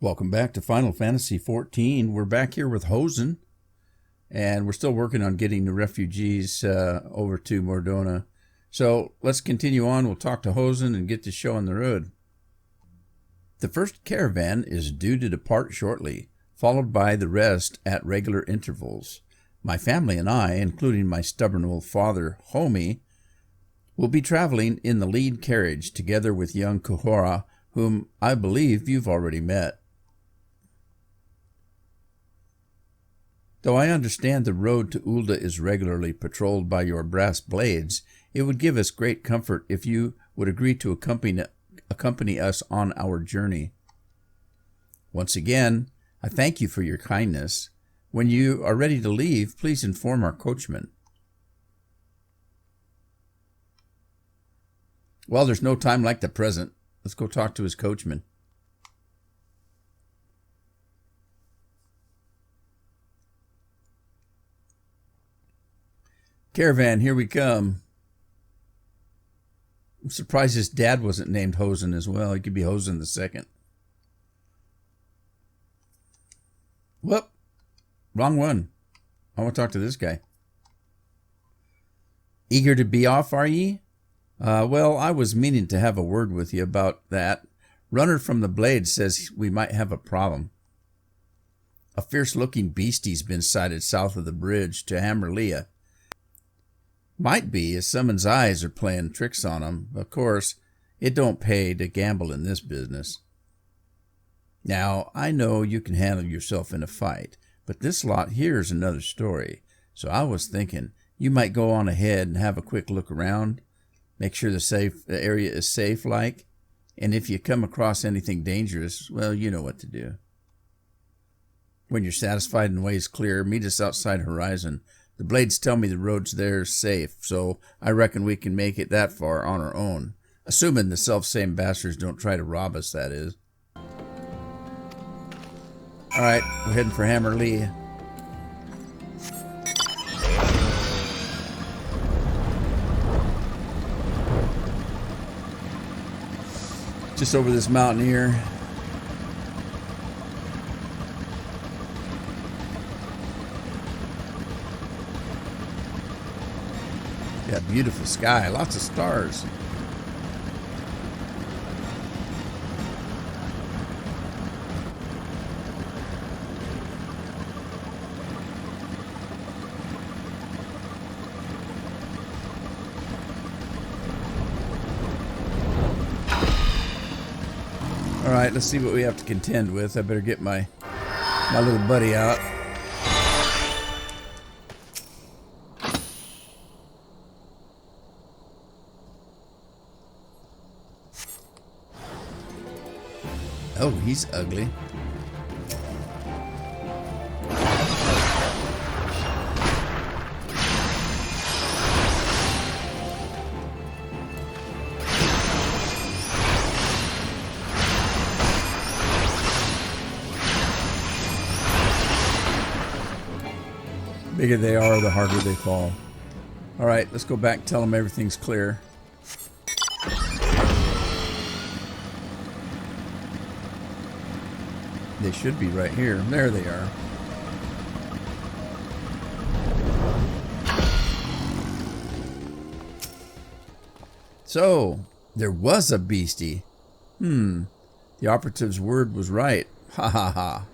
Welcome back to Final Fantasy XIV. We're back here with Hosen, and we're still working on getting the refugees over to Mordona. So let's continue on. We'll talk to Hosen and get the show on the road. The first caravan is due to depart shortly, followed by the rest at regular intervals. My family and I, including my stubborn old father, Homie, will be traveling in the lead carriage together with young Kuhora, whom I believe you've already met. Though I understand the road to Ul'dah is regularly patrolled by your brass blades, it would give us great comfort if you would agree to accompany us on our journey. Once again, I thank you for your kindness. When you are ready to leave, please inform our coachman. Well, there's no time like the present. Let's go talk to his coachman. Caravan, here we come. I'm surprised his dad wasn't named Hosen as well. He could be Hosen the Second. Whoop. Wrong one. I want to talk to this guy. Eager to be off, are ye? Well, I was meaning to have a word with you about that. Runner from the Blade says we might have a problem. A fierce-looking beastie's been sighted south of the bridge to Hammerlea. Might be, as someone's eyes are playing tricks on him. Of course, it don't pay to gamble in this business. Now, I know you can handle yourself in a fight, but this lot here is another story. So I was thinking you might go on ahead and have a quick look around, make sure the area is safe like, and if you come across anything dangerous, well, you know what to do. When you're satisfied and the way's clear, meet us outside Horizon. The Blades tell me the road's there safe, so I reckon we can make it that far on our own. Assuming the self-same bastards don't try to rob us, that is. Alright, we're heading for Hammerlea. Just over this mountain here. Yeah, beautiful sky, lots of stars. All right, let's see what we have to contend with. I better get my little buddy out. Oh, he's ugly. The bigger they are, the harder they fall. All right, let's go back and tell them everything's clear. They should be right here. There they are. So, there was a beastie. The operative's word was right. Ha ha ha.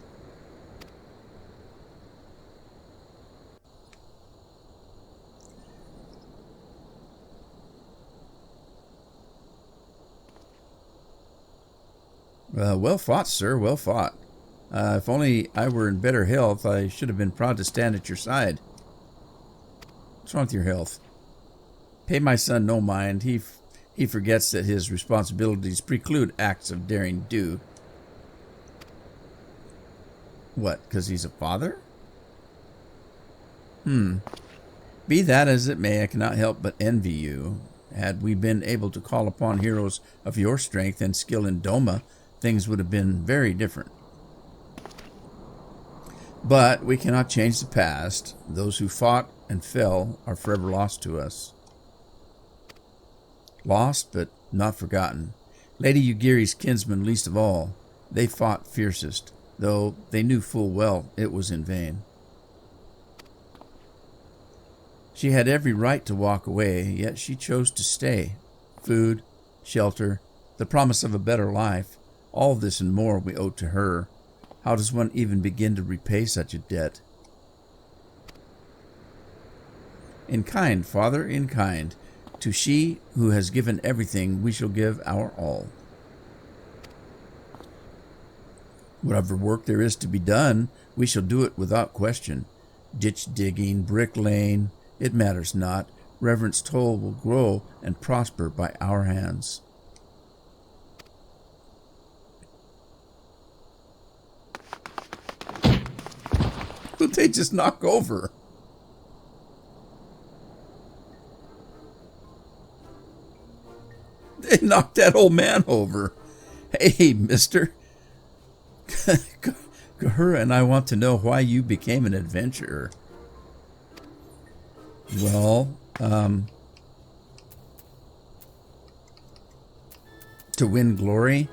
Well fought, sir. Well fought. If only I were in better health, I should have been proud to stand at your side. What's wrong with your health? Pay my son no mind. He forgets that his responsibilities preclude acts of daring do. What, because he's a father? Be that as it may, I cannot help but envy you. Had we been able to call upon heroes of your strength and skill in Doma, things would have been very different. But we cannot change the past. Those who fought and fell are forever lost to us. Lost, but not forgotten. Lady Ugiri's kinsman least of all. They fought fiercest, though they knew full well it was in vain. She had every right to walk away, yet she chose to stay. Food, shelter, the promise of a better life, all this and more we owe to her. How does one even begin to repay such a debt? In kind, Father, in kind. To she who has given everything, we shall give our all. Whatever work there is to be done, we shall do it without question. Ditch digging, bricklaying, it matters not. Reverence Toll will grow and prosper by our hands. Who'd they just knock over? They knocked that old man over. Hey, mister. Gahura and I want to know why you became an adventurer. Well, to win glory.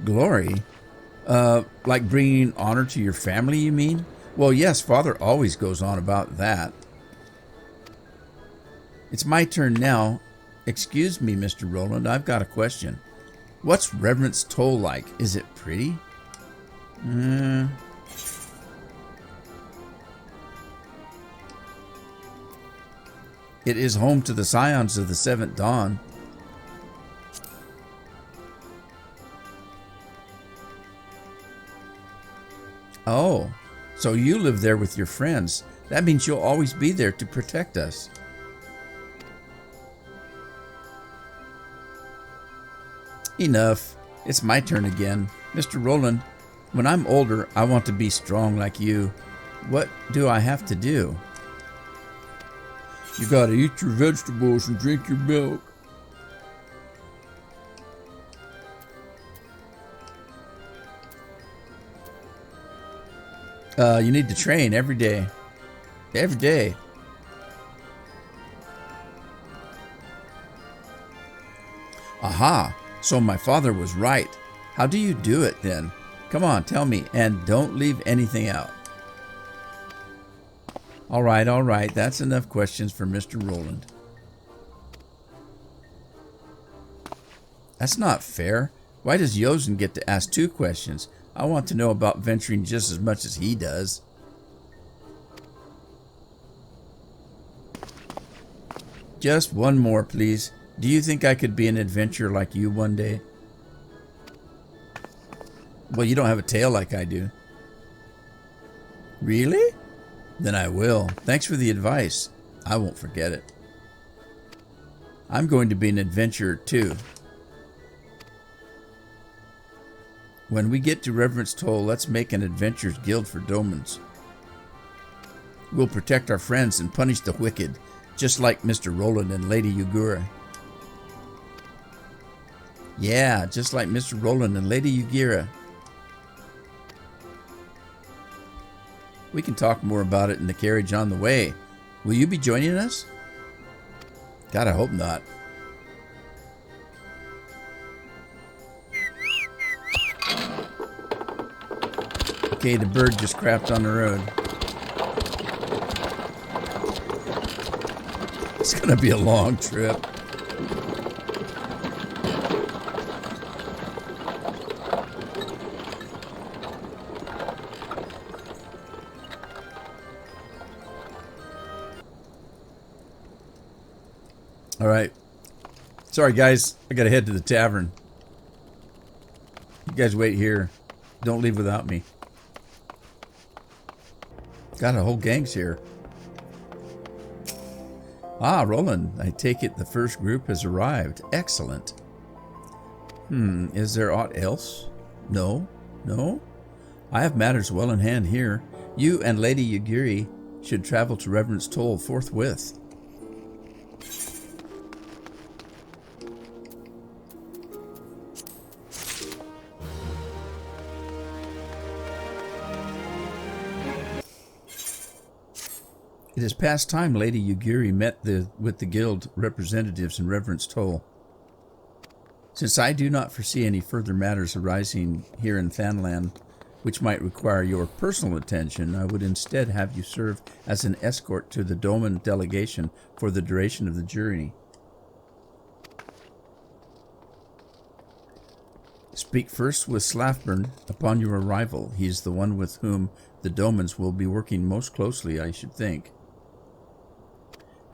Glory? Like bringing honor to your family, you mean? Well, yes, Father always goes on about that. It's my turn now. Excuse me, Mr. Roland, I've got a question. What's Reverence Toll like? Is it pretty? It is home to the scions of the Seventh Dawn. Oh, so you live there with your friends. That means you'll always be there to protect us. Enough. It's my turn again. Mr. Roland, when I'm older, I want to be strong like you. What do I have to do? You gotta eat your vegetables and drink your milk. You need to train every day. Every day. Aha! So my father was right. How do you do it then? Come on, tell me, and don't leave anything out. All right. That's enough questions for Mr. Roland. That's not fair. Why does Yozen get to ask 2 questions? I want to know about venturing just as much as he does. Just one more, please. Do you think I could be an adventurer like you one day? Well, you don't have a tail like I do. Really? Then I will. Thanks for the advice. I won't forget it. I'm going to be an adventurer too. When we get to Reverence Toll, let's make an adventurers guild for Domans. We'll protect our friends and punish the wicked, just like Mr. Roland and Lady Yugura. Yeah, just like Mr. Roland and Lady Yugura. We can talk more about it in the carriage on the way. Will you be joining us? God, I hope not. Okay, the bird just crapped on the road. It's gonna be a long trip. All right. Sorry, guys. I gotta head to the tavern. You guys wait here. Don't leave without me. Got a whole gang's here. Ah, Roland, I take it the first group has arrived. Excellent. Is there aught else? No? I have matters well in hand here. You and Lady Yugiri should travel to Reverence Toll forthwith. It is past time Lady Yugiri met with the guild representatives in Reverence Toll. Since I do not foresee any further matters arising here in Thanland which might require your personal attention, I would instead have you serve as an escort to the Doman delegation for the duration of the journey. Speak first with Slafburn upon your arrival. He is the one with whom the Domans will be working most closely, I should think.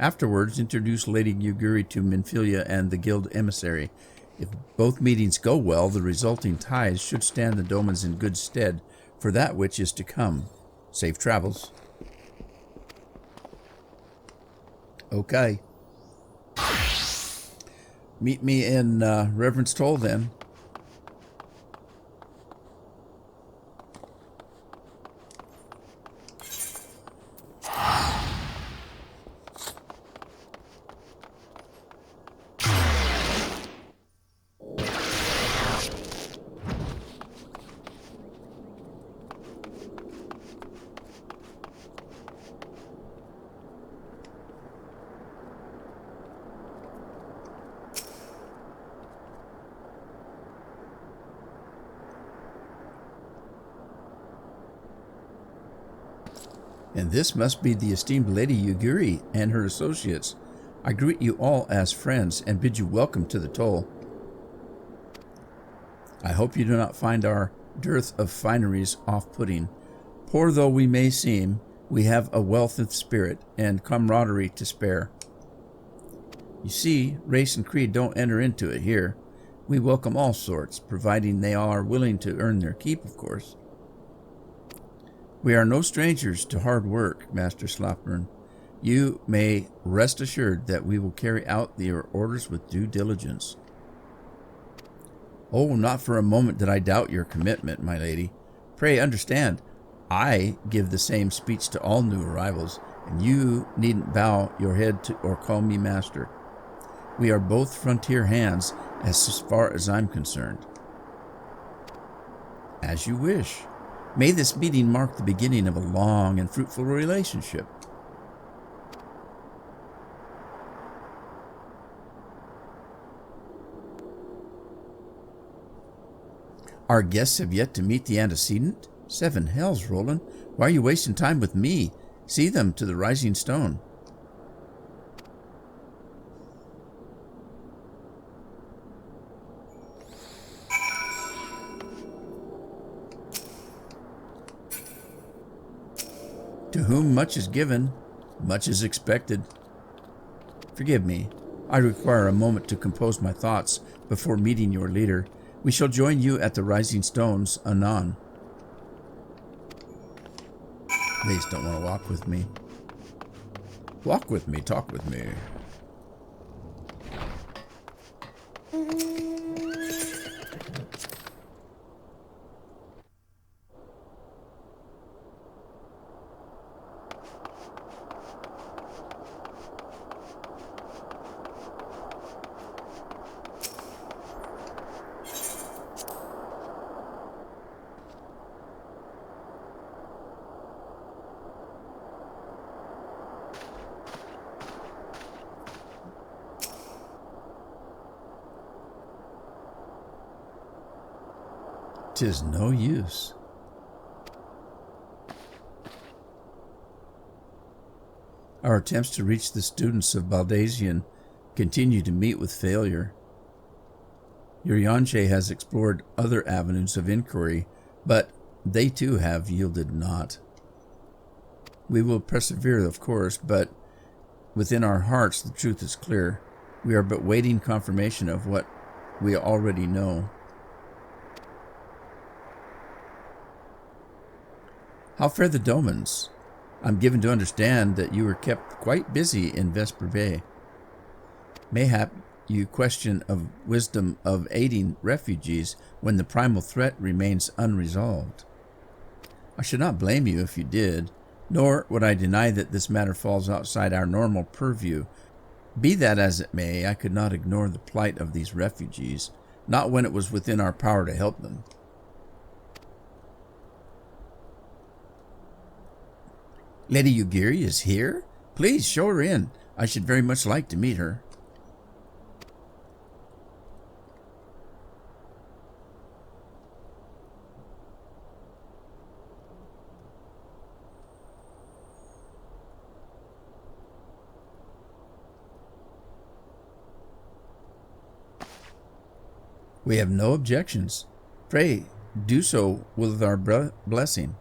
Afterwards, introduce Lady Yugiri to Minfilia and the guild emissary. If both meetings go well, the resulting ties should stand the Domans in good stead for that which is to come. Safe travels. Okay. Meet me in Reverence Toll then. And this must be the esteemed Lady Yugiri and her associates. I greet you all as friends and bid you welcome to the Toll. I hope you do not find our dearth of fineries off-putting. Poor though we may seem, we have a wealth of spirit and camaraderie to spare. You see, race and creed don't enter into it here. We welcome all sorts, providing they are willing to earn their keep, of course. We are no strangers to hard work, Master Slafburn. You may rest assured that we will carry out your orders with due diligence. Oh, not for a moment did I doubt your commitment, my lady. Pray understand, I give the same speech to all new arrivals, and you needn't bow your head to or call me master. We are both frontier hands as far as I'm concerned. As you wish. May this meeting mark the beginning of a long and fruitful relationship. Our guests have yet to meet the antecedent? 7 hells, Roland. Why are you wasting time with me? See them to the Rising Stone. To whom much is given, much is expected. Forgive me. I require a moment to compose my thoughts before meeting your leader. We shall join you at the Rising Stones anon. They just don't want to walk with me. Walk with me, talk with me. 'Tis no use. Our attempts to reach the students of Baldazian continue to meet with failure. Your Yonche has explored other avenues of inquiry, but they too have yielded naught. We will persevere, of course, but within our hearts the truth is clear. We are but waiting confirmation of what we already know. How fare the Domans? I'm given to understand that you were kept quite busy in Vesper Bay. Mayhap you question of wisdom of aiding refugees when the primal threat remains unresolved. I should not blame you if you did, nor would I deny that this matter falls outside our normal purview. Be that as it may, I could not ignore the plight of these refugees, not when it was within our power to help them. Lady Yugiri is here? Please show her in. I should very much like to meet her. We have no objections. Pray, do so with our blessing.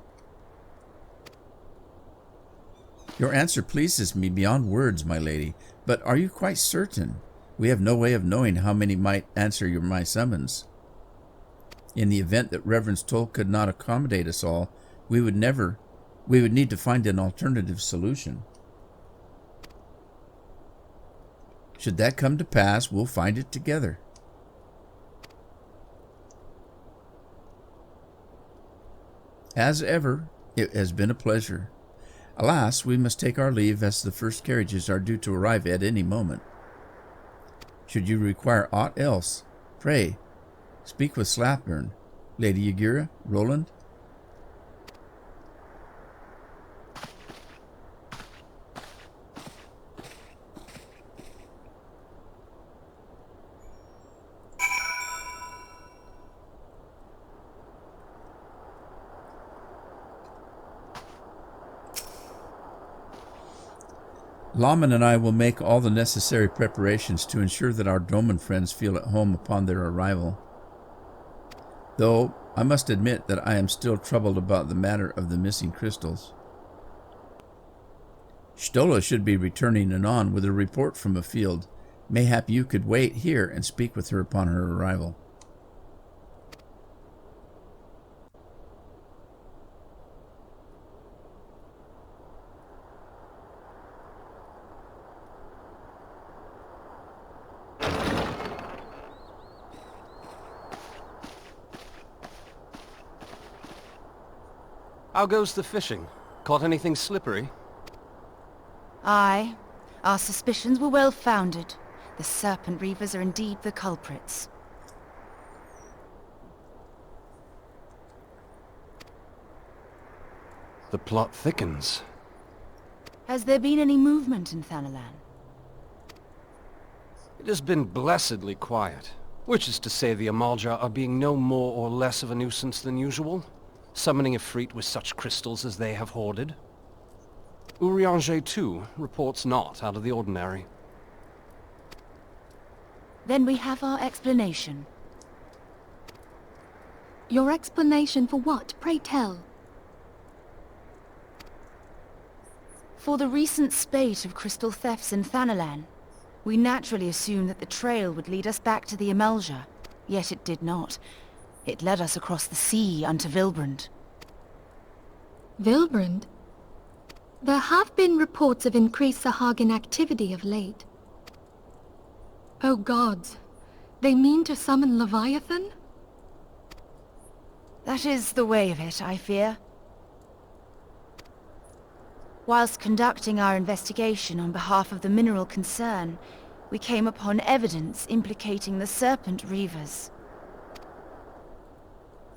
Your answer pleases me beyond words, my lady, but are you quite certain? We have no way of knowing how many might answer my summons. In the event that Reverend Toll could not accommodate us all, we would need to find an alternative solution. Should that come to pass, we'll find it together. As ever, it has been a pleasure. Alas, we must take our leave as the first carriages are due to arrive at any moment. Should you require aught else, pray, speak with Slathburn, Lady Yagura, Roland. Lawman and I will make all the necessary preparations to ensure that our Doman friends feel at home upon their arrival. Though I must admit that I am still troubled about the matter of the missing crystals. Stola should be returning anon with a report from afield. Mayhap you could wait here and speak with her upon her arrival. How goes the fishing? Caught anything slippery? Aye. Our suspicions were well founded. The serpent reavers are indeed the culprits. The plot thickens. Has there been any movement in Thanalan? It has been blessedly quiet. Which is to say the Amalja are being no more or less of a nuisance than usual, summoning Ifrit with such crystals as they have hoarded. Urianger, too, reports not out of the ordinary. Then we have our explanation. Your explanation for what, pray tell? For the recent spate of crystal thefts in Thanalan, we naturally assumed that the trail would lead us back to the Amalja, yet it did not. It led us across the sea unto Vilbrand. Vilbrand? There have been reports of increased Sahagin activity of late. Oh gods, they mean to summon Leviathan? That is the way of it, I fear. Whilst conducting our investigation on behalf of the mineral concern, we came upon evidence implicating the serpent reavers.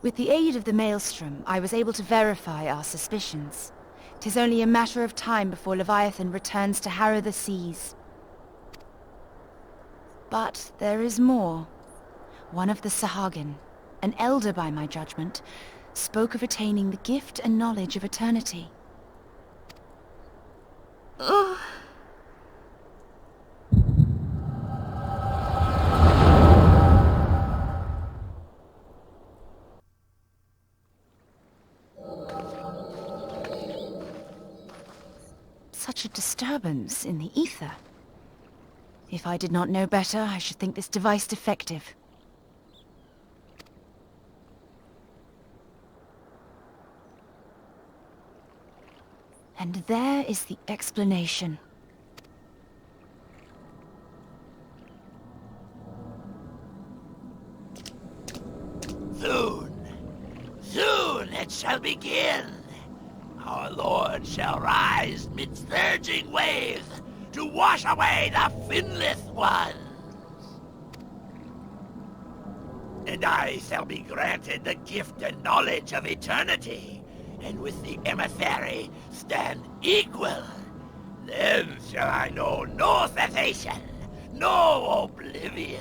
With the aid of the Maelstrom, I was able to verify our suspicions. 'Tis only a matter of time before Leviathan returns to harrow the seas. But there is more. One of the Sahagin, an elder by my judgment, spoke of attaining the gift and knowledge of eternity. Ugh. Such a disturbance in the ether. If I did not know better, I should think this device defective. And there is the explanation. Soon it shall begin. Our Lord shall rise midst surging waves to wash away the finless ones. And I shall be granted the gift and knowledge of eternity, and with the emissary stand equal. Then shall I know no cessation, no oblivion.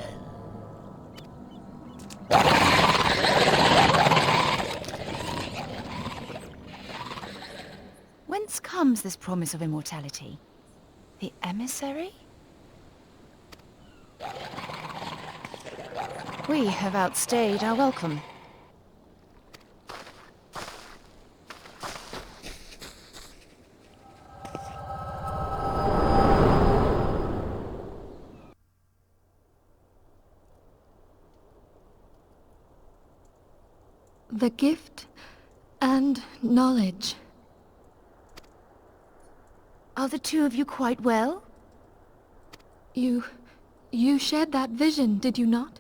Whence comes this promise of immortality? The emissary? We have outstayed our welcome. The gift and knowledge. Are the two of you quite well? You shared that vision, did you not?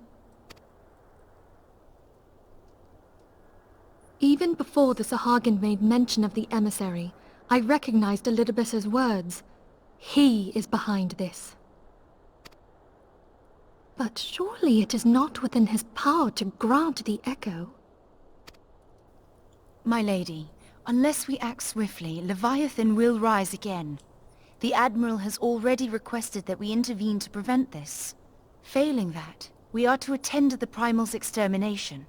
Even before the Sahagin made mention of the emissary, I recognized Elidibus's words. He is behind this. But surely it is not within his power to grant the echo. My lady, unless we act swiftly, Leviathan will rise again. The Admiral has already requested that we intervene to prevent this. Failing that, we are to attend to the Primal's extermination.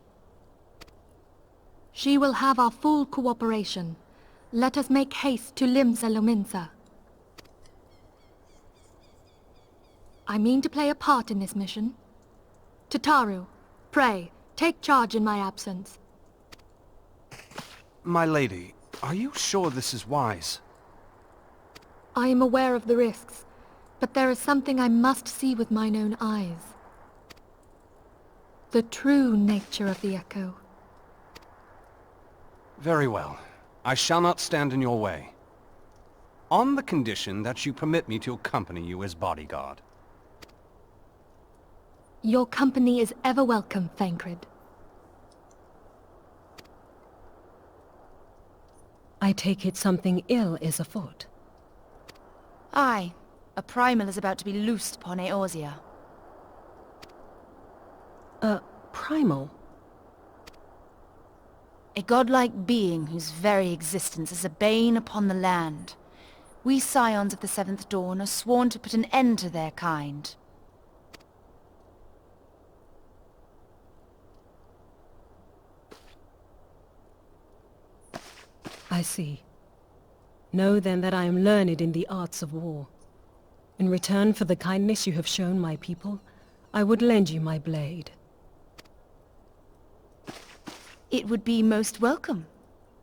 She will have our full cooperation. Let us make haste to Limsa Lominsa. I mean to play a part in this mission. Tataru, pray, take charge in my absence. My lady, are you sure this is wise? I am aware of the risks, but there is something I must see with mine own eyes. The true nature of the echo. Very well. I shall not stand in your way. On the condition that you permit me to accompany you as bodyguard. Your company is ever welcome, Thancred. I take it something ill is afoot. Aye, a Primal is about to be loosed upon Eorzea. A primal? A godlike being whose very existence is a bane upon the land. We scions of the Seventh Dawn are sworn to put an end to their kind. I see. Know then that I am learned in the arts of war. In return for the kindness you have shown my people, I would lend you my blade. It would be most welcome.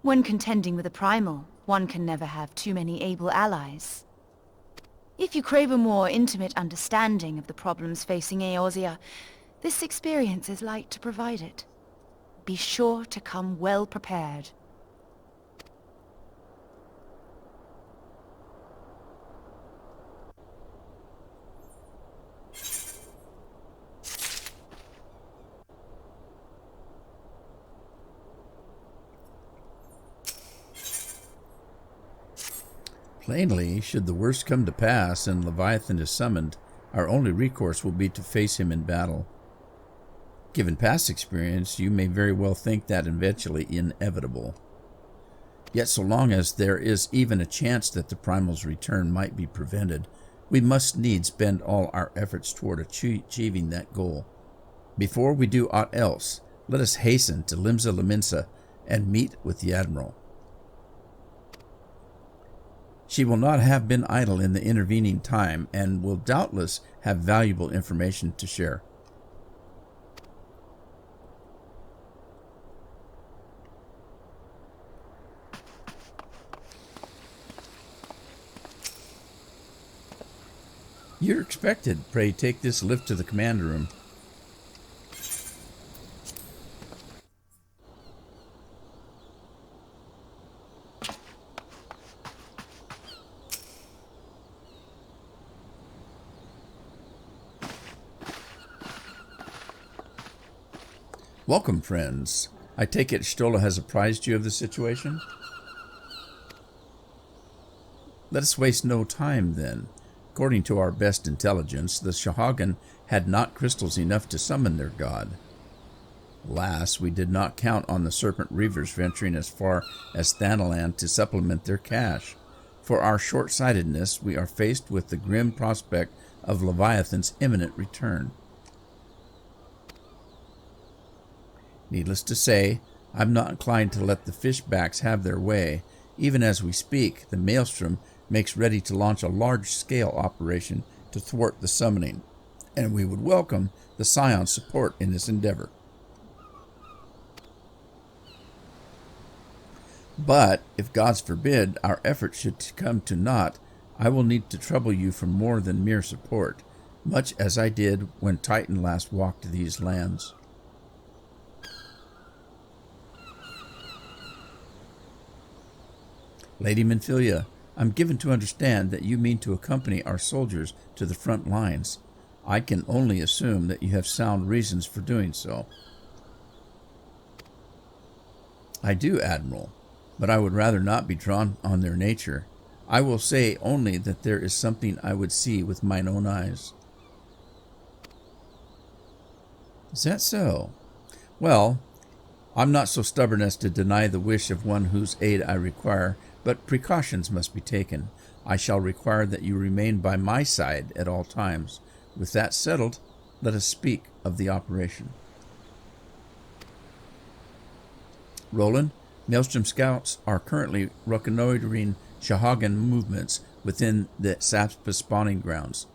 When contending with a Primal, one can never have too many able allies. If you crave a more intimate understanding of the problems facing Eorzea, this experience is like to provide it. Be sure to come well prepared. Plainly, should the worst come to pass and Leviathan is summoned, our only recourse will be to face him in battle. Given past experience, you may very well think that eventually inevitable. Yet so long as there is even a chance that the Primal's return might be prevented, we must needs bend all our efforts toward achieving that goal. Before we do aught else, let us hasten to Limsa Lominsa and meet with the Admiral. She will not have been idle in the intervening time and will doubtless have valuable information to share. You're expected. Pray take this lift to the command room. Welcome, friends. I take it Stola has apprised you of the situation? Let us waste no time, then. According to our best intelligence, the Sahagin had not crystals enough to summon their god. Alas, we did not count on the Serpent Reavers venturing as far as Thanalan to supplement their cache. For our short-sightedness, we are faced with the grim prospect of Leviathan's imminent return. Needless to say, I'm not inclined to let the fishbacks have their way. Even as we speak, the Maelstrom makes ready to launch a large-scale operation to thwart the summoning, and we would welcome the Scion's support in this endeavor. But, if gods forbid our efforts should come to naught, I will need to trouble you for more than mere support, much as I did when Titan last walked these lands. Lady Minfilia, I'm given to understand that you mean to accompany our soldiers to the front lines. I can only assume that you have sound reasons for doing so. I do, Admiral, but I would rather not be drawn on their nature. I will say only that there is something I would see with mine own eyes. Is that so? Well, I'm not so stubborn as to deny the wish of one whose aid I require, but precautions must be taken. I shall require that you remain by my side at all times. With that settled, let us speak of the operation. Roland, Maelstrom scouts are currently reconnoitering Shahagan movements within the Sapspa spawning grounds.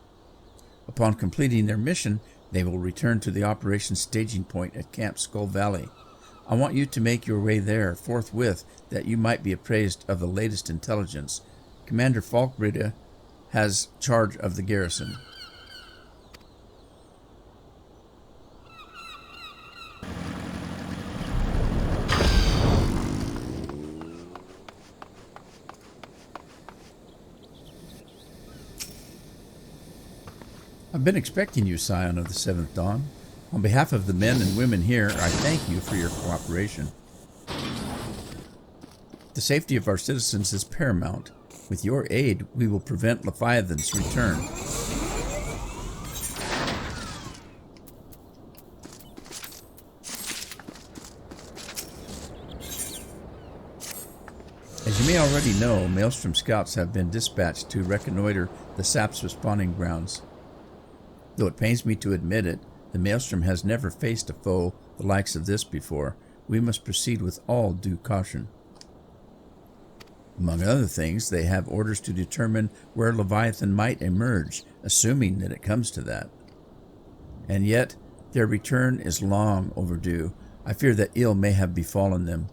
Upon completing their mission, they will return to the operation staging point at Camp Skull Valley. I want you to make your way there forthwith, that you might be appraised of the latest intelligence. Commander Falkbride has charge of the garrison. I've been expecting you, Scion of the Seventh Dawn. On behalf of the men and women here, I thank you for your cooperation. The safety of our citizens is paramount. With your aid, we will prevent Leviathan's return. As you may already know, Maelstrom scouts have been dispatched to reconnoiter the Sapspa spawning grounds. Though it pains me to admit it, the Maelstrom has never faced a foe the likes of this before. We must proceed with all due caution. Among other things, they have orders to determine where Leviathan might emerge, assuming that it comes to that. And yet, their return is long overdue. I fear that ill may have befallen them.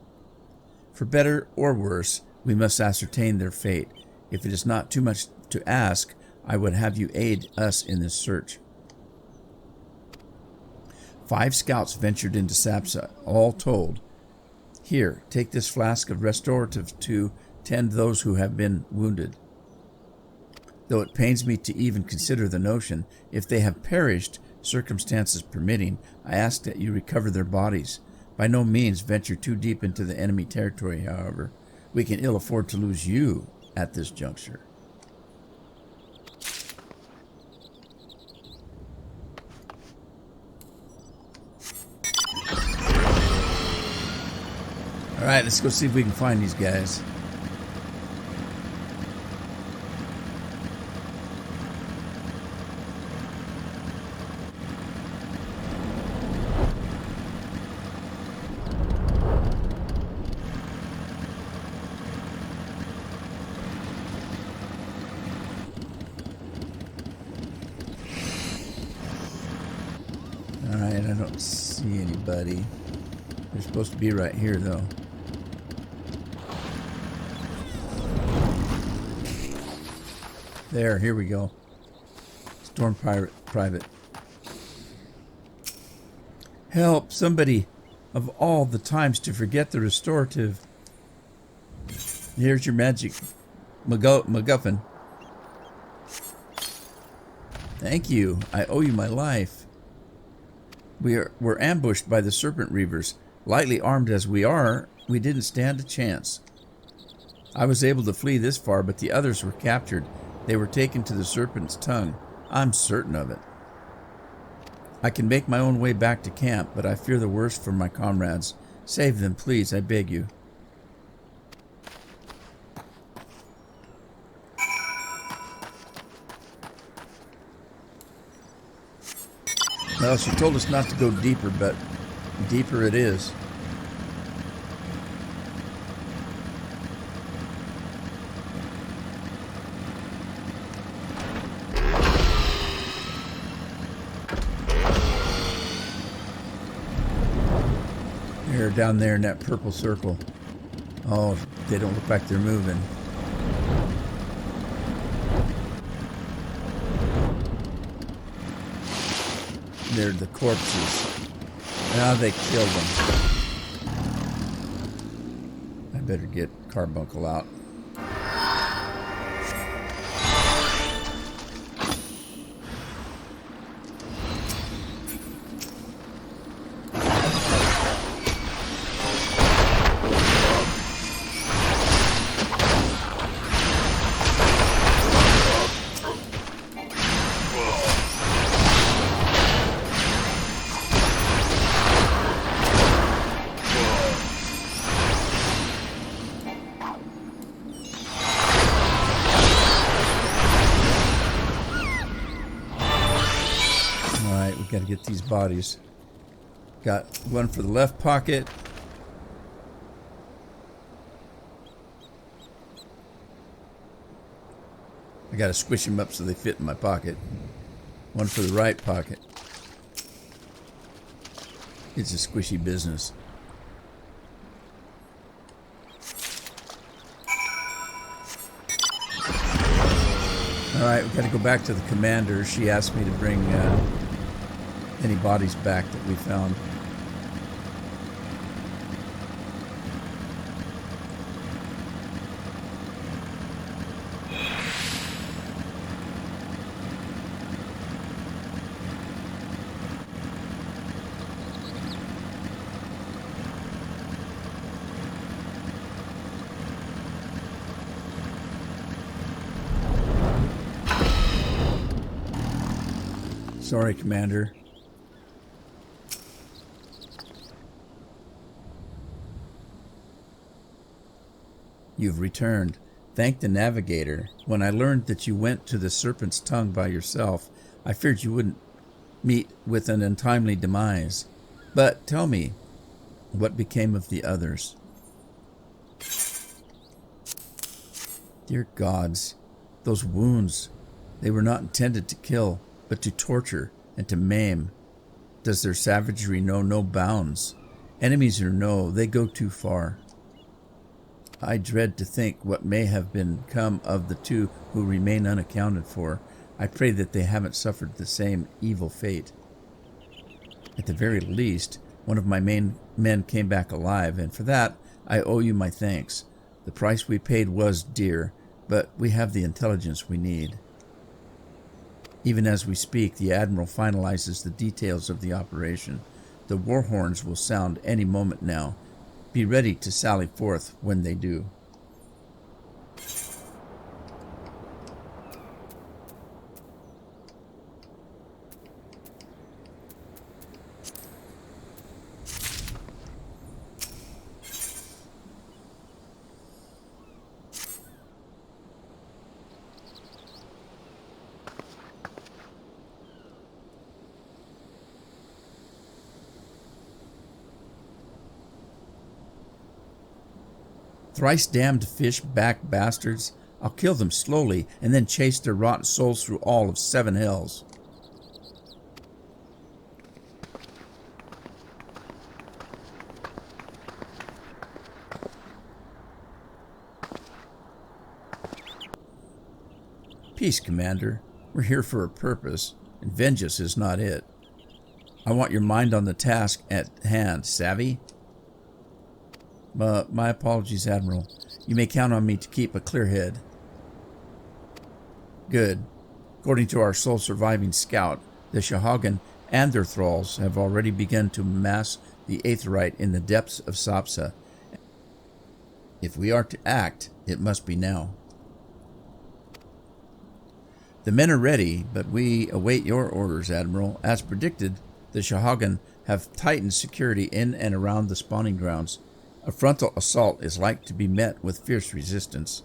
For better or worse, we must ascertain their fate. If it is not too much to ask, I would have you aid us in this search. 5 scouts ventured into Sapspa, all told. Here, take this flask of restorative to tend those who have been wounded. Though it pains me to even consider the notion, if they have perished, circumstances permitting, I ask that you recover their bodies. By no means venture too deep into the enemy territory, however. We can ill afford to lose you at this juncture. Alright, let's go see if we can find these guys. Alright, I don't see anybody. They're supposed to be right here, though. There, here we go. Storm Private. Help, somebody. Of all the times to forget the restorative. Here's your magic MacGuffin. Thank you. I owe you my life. We're ambushed by the Serpent Reavers. Lightly armed as we are, we didn't stand a chance. I was able to flee this far, but the others were captured. They were taken to the Serpent's Tongue. I'm certain of it. I can make my own way back to camp, but I fear the worst for my comrades. Save them, please, I beg you. Well, she told us not to go deeper, but deeper it is. They're down there in that purple circle. Oh, they don't look like they're moving. They're the corpses. Now they killed them. I better get Carbuncle out. Got to get these bodies. Got one for the left pocket. I got to squish them up so they fit in my pocket. One for the right pocket. It's a squishy business. All right, we got to go back to the commander. She asked me to bring any bodies back that we found. Sorry, Commander. You've returned. Thank the navigator. When I learned that you went to the Serpent's Tongue by yourself, I feared you wouldn't meet with an untimely demise. But tell me, what became of the others? Dear gods, those wounds, they were not intended to kill, but to torture and to maim. Does their savagery know no bounds? Enemies or no, they go too far. I dread to think what may have become of the two who remain unaccounted for. I pray that they haven't suffered the same evil fate. At the very least, one of my main men came back alive, and for that I owe you my thanks. The price we paid was dear, but we have the intelligence we need. Even as we speak, the Admiral finalizes the details of the operation. The war horns will sound any moment now. Be ready to sally forth when they do. Thrice damned fish-back bastards. I'll kill them slowly and then chase their rotten souls through all of 7 hells. Peace, Commander. We're here for a purpose, and vengeance is not it. I want your mind on the task at hand, savvy? My apologies, Admiral. You may count on me to keep a clear head. Good. According to our sole surviving scout, the Shahagan and their thralls have already begun to mass the Aetherite in the depths of Sapsa. If we are to act, it must be now. The men are ready, but we await your orders, Admiral. As predicted, the Shahagan have tightened security in and around the spawning grounds. A frontal assault is like to be met with fierce resistance.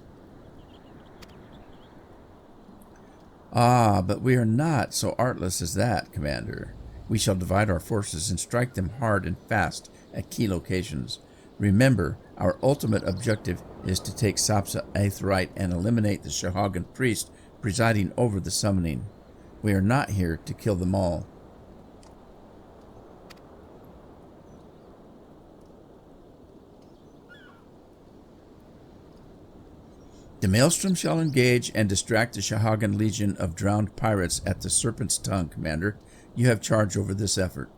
Ah, but we are not so artless as that, Commander. We shall divide our forces and strike them hard and fast at key locations. Remember, our ultimate objective is to take Sapsa Aetheryte and eliminate the Shahagan priest presiding over the summoning. We are not here to kill them all. The Maelstrom shall engage and distract the Shahagan legion of drowned pirates at the Serpent's Tongue, Commander. You have charge over this effort.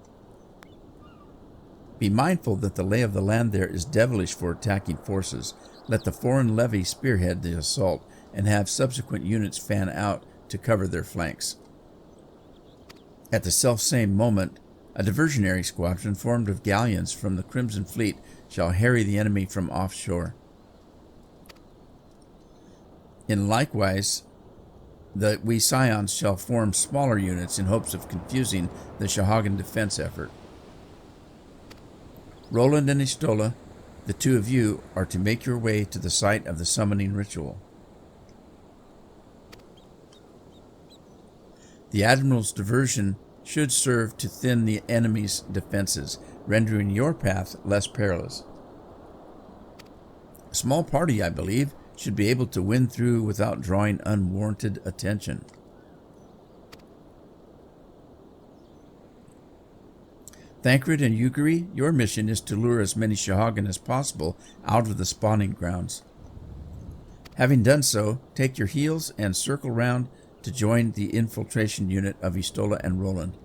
Be mindful that the lay of the land there is devilish for attacking forces. Let the foreign levy spearhead the assault and have subsequent units fan out to cover their flanks. At the selfsame moment, a diversionary squadron formed of galleons from the Crimson Fleet shall harry the enemy from offshore. In likewise, we Scions shall form smaller units in hopes of confusing the Shahagan defense effort. Roland and Istola, the two of you are to make your way to the site of the summoning ritual. The Admiral's diversion should serve to thin the enemy's defenses, rendering your path less perilous. A small party, I believe, should be able to win through without drawing unwarranted attention. Thancred and Ugary, your mission is to lure as many Shahagan as possible out of the spawning grounds. Having done so, take your heals and circle round to join the infiltration unit of Istola and Roland.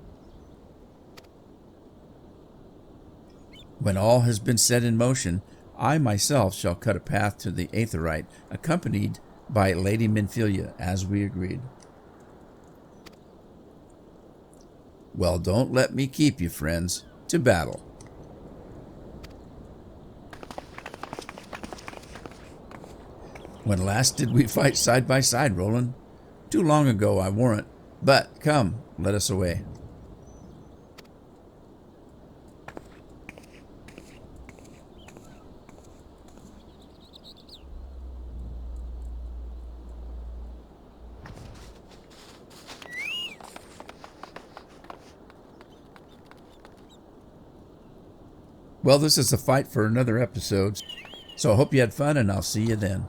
When all has been set in motion, I myself shall cut a path to the Aetheryte, accompanied by Lady Minfilia, as we agreed. Well, don't let me keep you, friends. To battle. When last did we fight side by side, Roland? Too long ago, I warrant. But, come, let us away. Well, this is a fight for another episode, so I hope you had fun, and I'll see you then.